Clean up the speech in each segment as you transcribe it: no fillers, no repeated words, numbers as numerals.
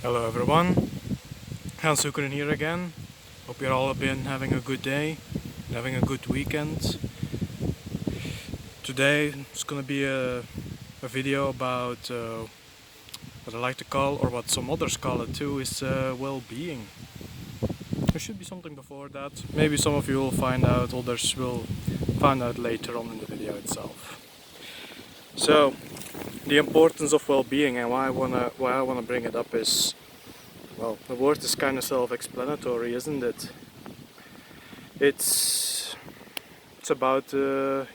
Hello everyone, Hans Zuckeren here again. Hope you're all been having a good day and having a good weekend. Today it's gonna be a video about what I like to call, or what some others call it too, is well-being. There should be something before that. Maybe some of you will find out, others will find out later on in the video itself. So, the importance of well-being and why I wanna bring it up is, well, the word is kind of self-explanatory, isn't it? It's about the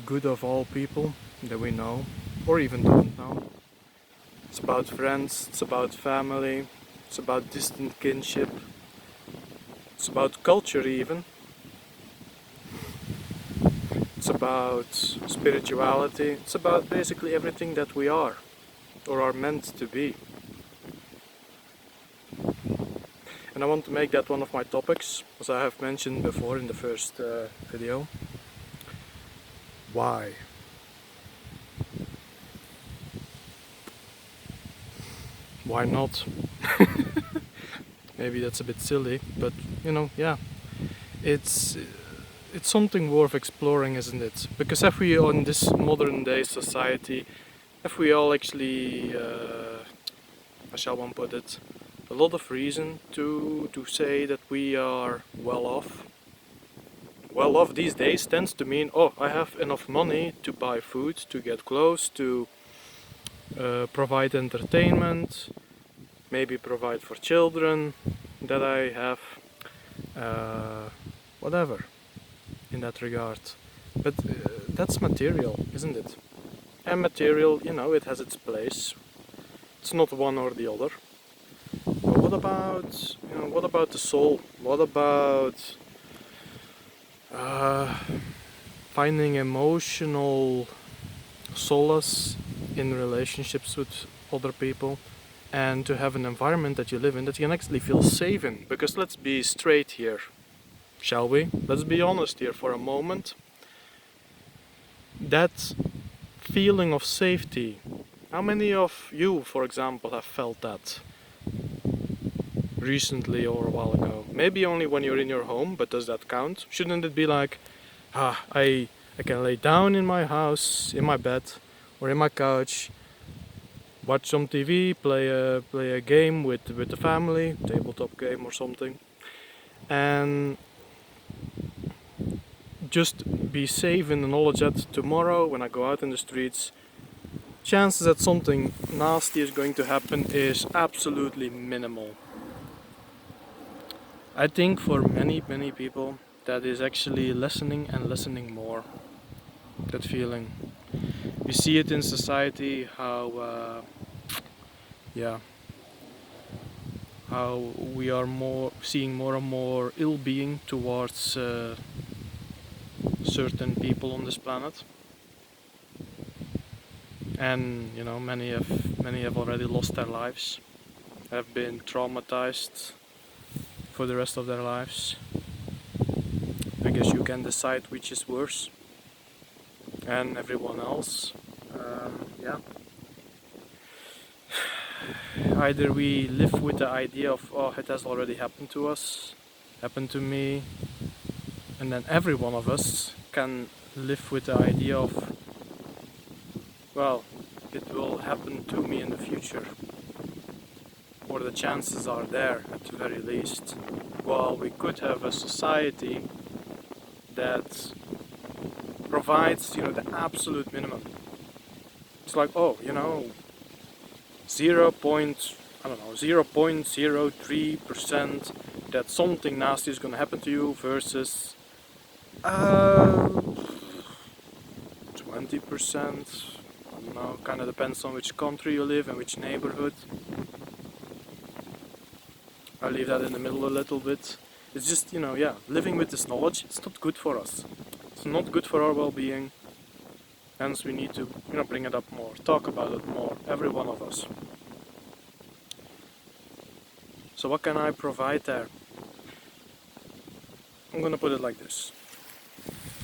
good of all people that we know or even don't know. It's about friends, it's about family, it's about distant kinship, it's about culture even. It's about spirituality, it's about basically everything that we are or are meant to be. And I want to make that one of my topics, as I have mentioned before in the first video. Why? Why not? Maybe that's a bit silly, but yeah, it's something worth exploring, isn't it? Because if we, in this modern day society, if we all actually, how shall one put it, a lot of reason to say that we are well off. Well off these days tends to mean, oh, I have enough money to buy food, to get clothes, to provide entertainment, maybe provide for children that I have, whatever in that regard. But that's material, isn't it? And material, it has its place. It's not one or the other. But what about the soul? What about finding emotional solace in relationships with other people, and to have an environment that you live in that you can actually feel safe in? Because let's be straight here, shall we? Let's be honest here for a moment. That feeling of safety, how many of you, for example, have felt that recently or a while ago? Maybe only when you're in your home, but does that count? Shouldn't it be like, I can lay down in my house, in my bed or in my couch, watch some TV, play a game with the family, tabletop game or something, and just be safe in the knowledge that tomorrow when I go out in the streets, chances that something nasty is going to happen is absolutely minimal. I think for many people that is actually lessening and lessening more, that feeling. We see it in society how how we are seeing more and more ill-being towards certain people on this planet, and many have already lost their lives, have been traumatized for the rest of their lives. I guess you can decide which is worse, and everyone else. Either we live with the idea of, oh, it has already happened to us, happened to me, and then every one of us can live with the idea of, well, it will happen to me in the future, or the chances are there at the very least. Well, we could have a society that provides, the absolute minimum. It's like, oh, 0.03% that something nasty is going to happen to you versus 20%. I don't know, kind of depends on which country you live and which neighborhood. I leave that in the middle a little bit. It's just, living with this knowledge, it's not good for us. It's not good for our well-being. Hence we need to, bring it up more, talk about it more, every one of us. So what can I provide there? I'm gonna put it like this.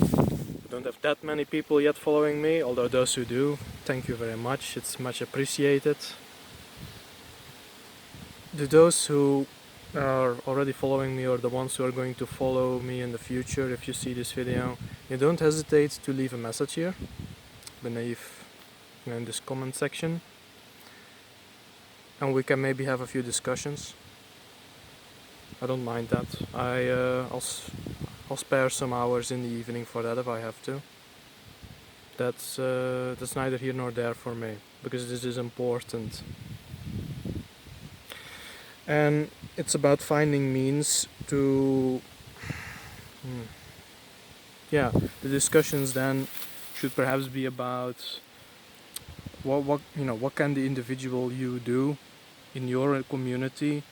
I don't have that many people yet following me, although those who do, thank you very much, it's much appreciated. to those who are already following me or the ones who are going to follow me in the future, if you see this video, you don't hesitate to leave a message here beneath, in this comment section, and we can maybe have a few discussions. I don't mind that. I'll spare some hours in the evening for that if I have to. That's neither here nor there for me, because this is important. And it's about finding means to the discussions then should perhaps be about what can the individual you do in your community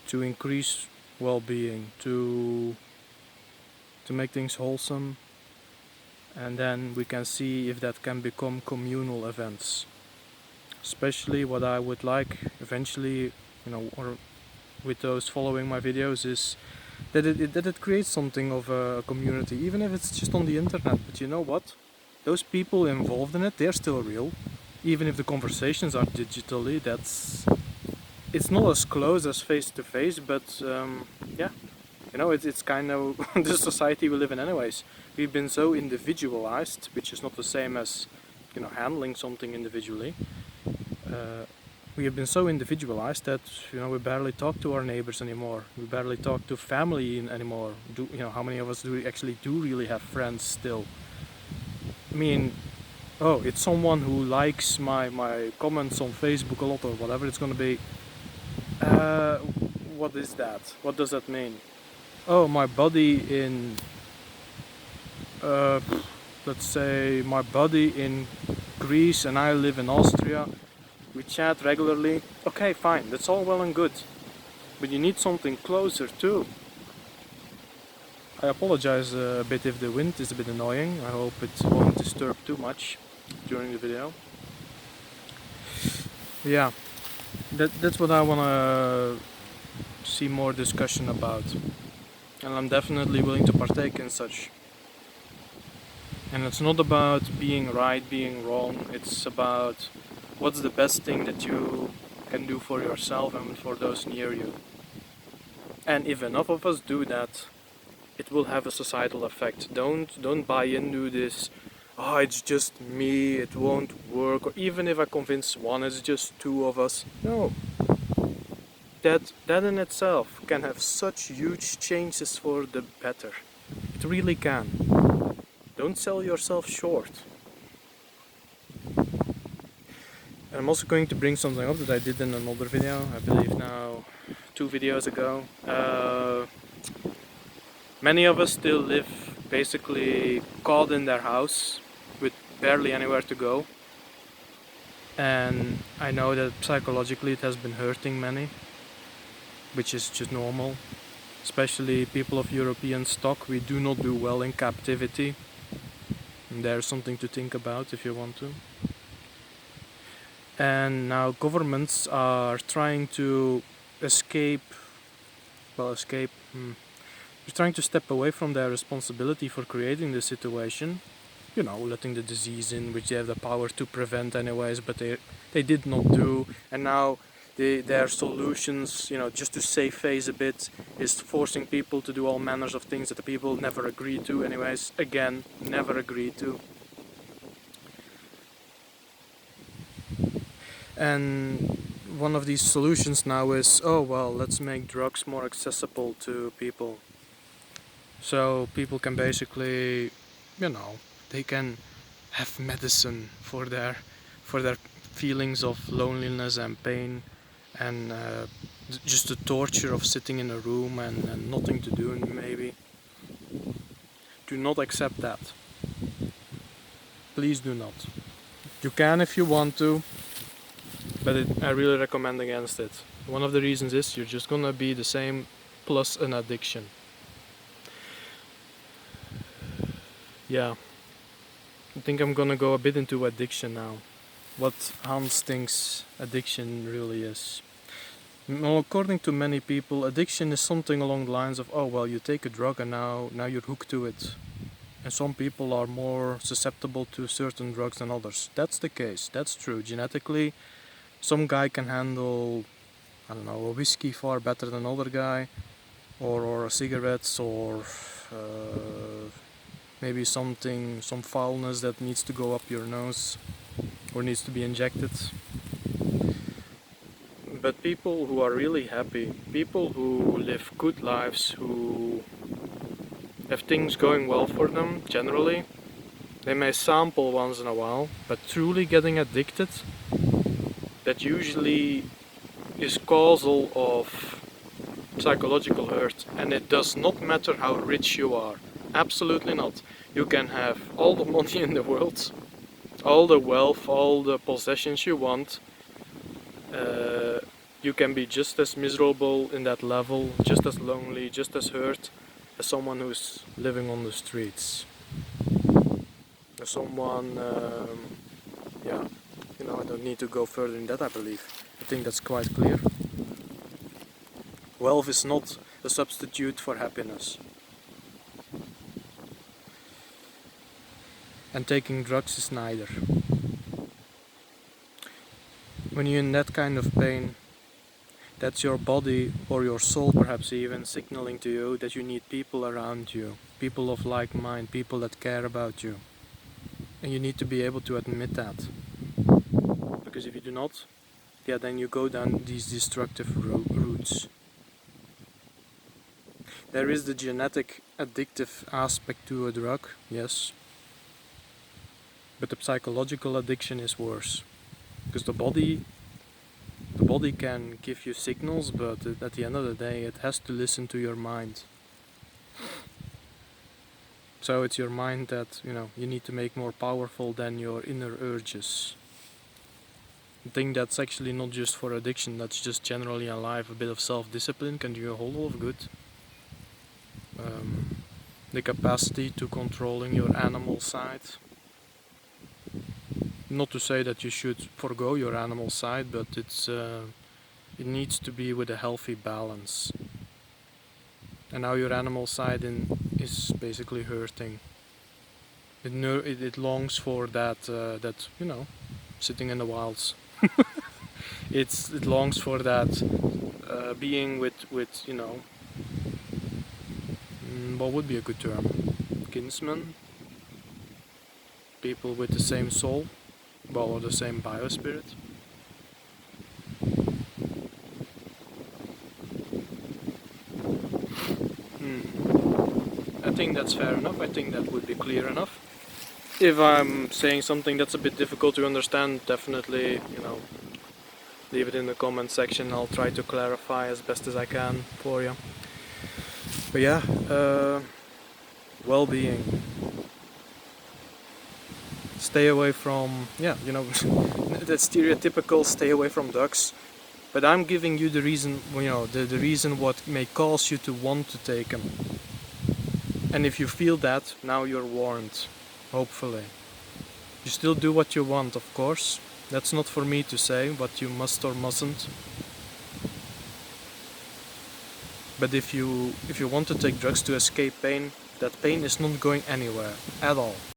to increase well-being, to make things wholesome, and then we can see if that can become communal events. Especially what I would like eventually, or with those following my videos, is that it creates something of a community, even if it's just on the internet. But you know what? Those people involved in it, they're still real. Even if the conversations are digitally, it's not as close as face to face, but it's kind of the society we live in anyways. We've been so individualized, which is not the same as handling something individually. We have been so individualized that we barely talk to our neighbors anymore. We barely talk to family anymore. How many of us do really have friends still? I mean, it's someone who likes my comments on Facebook a lot or whatever it's gonna be. What is that? What does that mean? Oh, my buddy in let's say my buddy in Greece and I live in Austria. We chat regularly. Okay, fine, that's all well and good. But you need something closer too. I apologize a bit if the wind is a bit annoying. I hope it won't disturb too much during the video. Yeah, that's what I want to see more discussion about. And I'm definitely willing to partake in such. And it's not about being right, being wrong. It's about what's the best thing that you can do for yourself and for those near you. And if enough of us do that, it will have a societal effect. Don't buy into this, it's just me, it won't work, or even if I convince one, it's just two of us. No. That in itself can have such huge changes for the better. It really can. Don't sell yourself short. And I'm also going to bring something up that I did in another video, I believe now 2 videos ago. Many of us still live basically caught in their house with barely anywhere to go. And I know that psychologically it has been hurting many, which is just normal. Especially people of European stock, we do not do well in captivity. And there's something to think about if you want to. And now governments are trying to they're trying to step away from their responsibility for creating the situation, letting the disease in, which they have the power to prevent anyways, but they did not do. And now their solutions, just to save face a bit, is forcing people to do all manners of things that the people never agreed to anyways. Again, never agreed to. And one of these solutions now is, let's make drugs more accessible to people. So people can basically, they can have medicine for their feelings of loneliness and pain, and just the torture of sitting in a room and nothing to do maybe. Do not accept that. Please do not. You can if you want to, but I really recommend against it. One of the reasons is you're just gonna be the same plus an addiction. Yeah, I think I'm gonna go a bit into addiction now. What Hans thinks addiction really is. Well, according to many people, addiction is something along the lines of, you take a drug and now you're hooked to it. And some people are more susceptible to certain drugs than others. That's the case, that's true. Genetically, some guy can handle, I don't know, a whiskey far better than another guy, or cigarettes, or maybe some foulness that needs to go up your nose or needs to be injected. But people who are really happy, people who live good lives, who have things going well for them generally, they may sample once in a while, but truly getting addicted, that usually is causal of psychological hurt. And it does not matter how rich you are. Absolutely not. You can have all the money in the world, all the wealth, all the possessions you want. You can be just as miserable in that level, just as lonely, just as hurt as someone who's living on the streets. As someone, yeah, I don't need to go further in that, I believe. I think that's quite clear. Wealth is not a substitute for happiness. And taking drugs is neither. When you're in that kind of pain, that's your body, or your soul perhaps even, signaling to you that you need people around you, people of like mind, people that care about you. And you need to be able to admit that. Because if you do not, then you go down these destructive routes. There is the genetic addictive aspect to a drug, yes. But the psychological addiction is worse. Because the body can give you signals, but at the end of the day it has to listen to your mind. So it's your mind that you need to make more powerful than your inner urges. I think that's actually not just for addiction, that's just generally in life. A bit of self-discipline can do a whole lot of good. The capacity to controlling your animal side. Not to say that you should forgo your animal side, but it needs to be with a healthy balance. And now your animal side is basically hurting. It longs for that sitting in the wilds. It longs for that being with what would be a good term? Kinsmen? People with the same soul, or the same biospirit. I think that's fair enough. I think that would be clear enough. If I'm saying something that's a bit difficult to understand, definitely, leave it in the comment section. I'll try to clarify as best as I can for you. But yeah, well-being. Stay away from, that stereotypical stay away from drugs. But I'm giving you the reason, the reason what may cause you to want to take them. And if you feel that, now you're warned, hopefully. You still do what you want, of course. That's not for me to say what you must or mustn't. But if you want to take drugs to escape pain, that pain is not going anywhere at all.